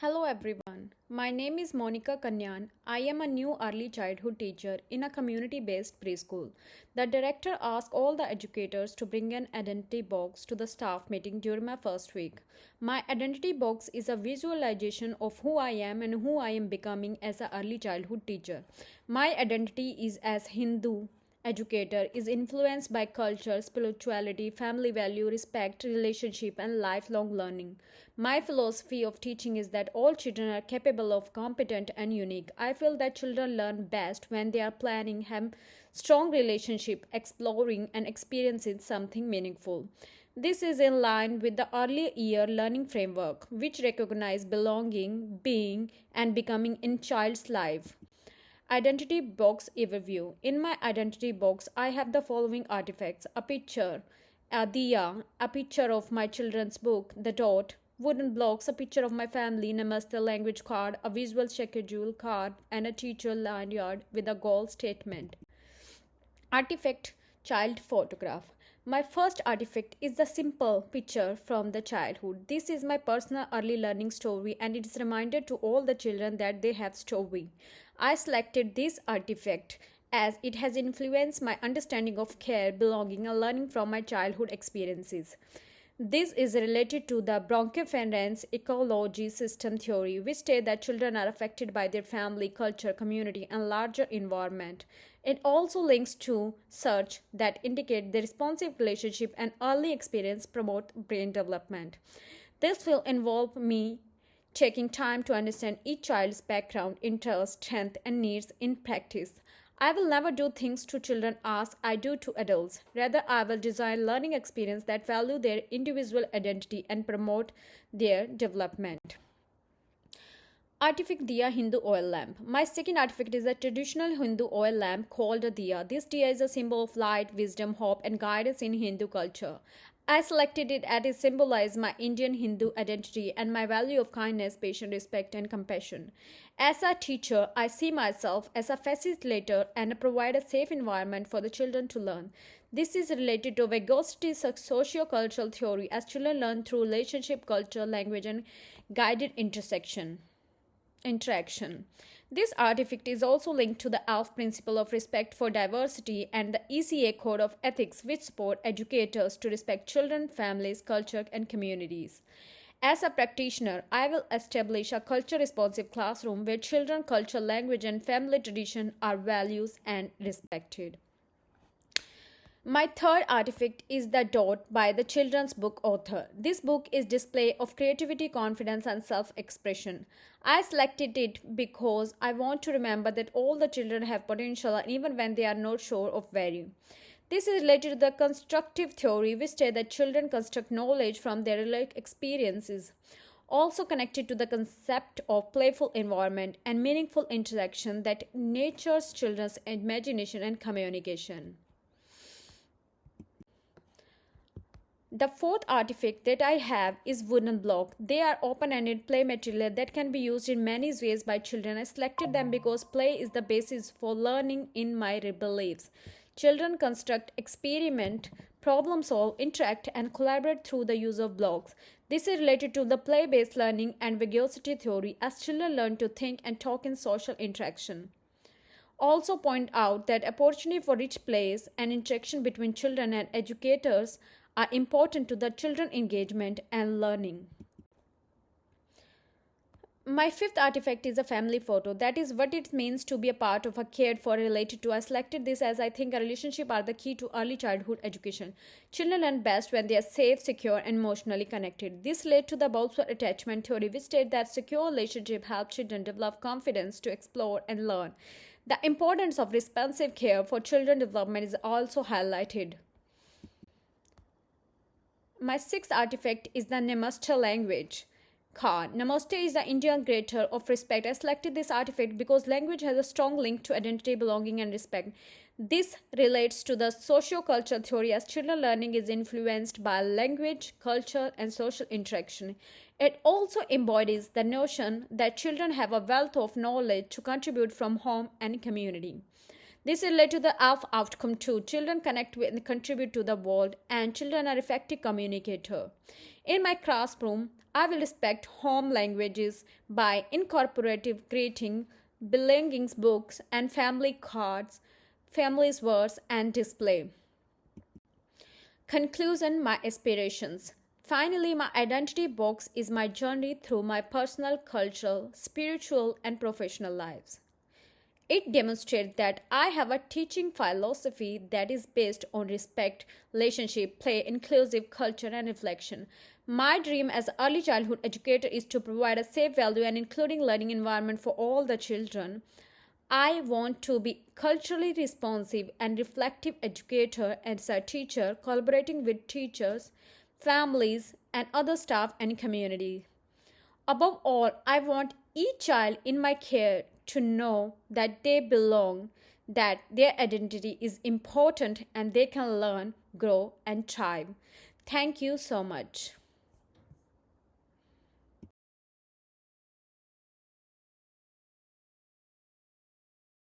Hello everyone. My name is Monika Kanyan. I am a new early childhood teacher in a community based preschool. The director asked all the educators to bring an identity box to the staff meeting during my first week. My identity box is a visualization of who I am and who I am becoming as an early childhood teacher. My identity is as Hindu educator is influenced by culture, spirituality, family value, respect, relationship, and lifelong learning. My philosophy of teaching is that all children are capable of competent and unique. I feel that children learn best when they are planning, have strong relationship, exploring and experiencing something meaningful. This is in line with the early year learning framework, which recognize belonging, being, and becoming in child's life. Identity box overview. In my identity box, I have the following artifacts: a picture, a diya, a picture of my children's book, the dot, wooden blocks, a picture of my family, Namaste language card, a visual schedule card, and a teacher lanyard with a goal statement. Artifact child photograph. My first artifact is the simple picture from the childhood. This is my personal early learning story and it is a reminder to all the children that they have story. I selected this artifact as it has influenced my understanding of care, belonging, and learning from my childhood experiences. This is related to the bronchoference ecology system theory, which states that children are affected by their family, culture, community, and larger environment. It also links to search that indicate the responsive relationship and early experience promote brain development. This will involve me taking time to understand each child's background, interests, strength, and needs in practice. I will never do things to children as I do to adults. Rather, I will design learning experience that value their individual identity and promote their development. Artifact Diya Hindu oil lamp. My second artifact is a traditional Hindu oil lamp called a diya. This diya is a symbol of light, wisdom, hope, and guidance in Hindu culture. I selected it as it symbolizes my Indian Hindu identity and my value of kindness, patience, respect, and compassion. As a teacher, I see myself as a facilitator and provide a safe environment for the children to learn. This is related to Vygotski's socio-cultural theory as children learn through relationship, culture, language, and guided interaction. This artifact is also linked to the ALF principle of respect for diversity and the ECA code of ethics, which support educators to respect children, families, culture, and communities. As a practitioner, I will establish a culture responsive classroom where children, culture, language, and family tradition are values and respected. My third artifact is the dot by the children's book author. This book is display of creativity, confidence, and self-expression. I selected it because I want to remember that all the children have potential even when they are not sure of value. This is related to the constructive theory, which states that children construct knowledge from their real experiences. Also connected to the concept of playful environment and meaningful interaction that nurtures children's imagination and communication. The fourth artifact that I have is wooden block. They are open-ended play material that can be used in many ways by children. I selected them because play is the basis for learning in my beliefs. Children construct, experiment, problem solve, interact, and collaborate through the use of blocks. This is related to the play-based learning and Vygotsky theory as children learn to think and talk in social interaction. Also point out that opportunity for rich plays and interaction between children and educators are important to the children engagement and learning. My fifth artifact is a family photo. That is what it means to be a part of a cared for related to. I selected this as I think a relationship are the key to early childhood education. Children learn best when they are safe, secure, and emotionally connected. This led to the Boltzmann attachment theory, which states that secure relationship help children develop confidence to explore and learn. The importance of responsive care for children development is also highlighted. My sixth artifact is the Namaste language card. Namaste is the Indian greater of respect. I selected this artifact because language has a strong link to identity, belonging, and respect. This relates to the socio-cultural theory as children learning is influenced by language, culture, and social interaction. It also embodies the notion that children have a wealth of knowledge to contribute from home and community. This is related to the ALF outcome too. Children connect with and contribute to the world, and children are effective communicator. In my classroom, I will respect home languages by incorporating creating belongings books and family cards, family's words and display. Conclusion, my aspirations. Finally, my identity box is my journey through my personal, cultural, spiritual, and professional lives. It demonstrates that I have a teaching philosophy that is based on respect, relationship, play, inclusive culture, and reflection. My dream as an early childhood educator is to provide a safe, value, and including learning environment for all the children. I want to be culturally responsive and reflective educator as a teacher, collaborating with teachers, families, and other staff and community. Above all, I want each child in my care to know that they belong, that their identity is important, and they can learn, grow, and thrive. Thank you so much.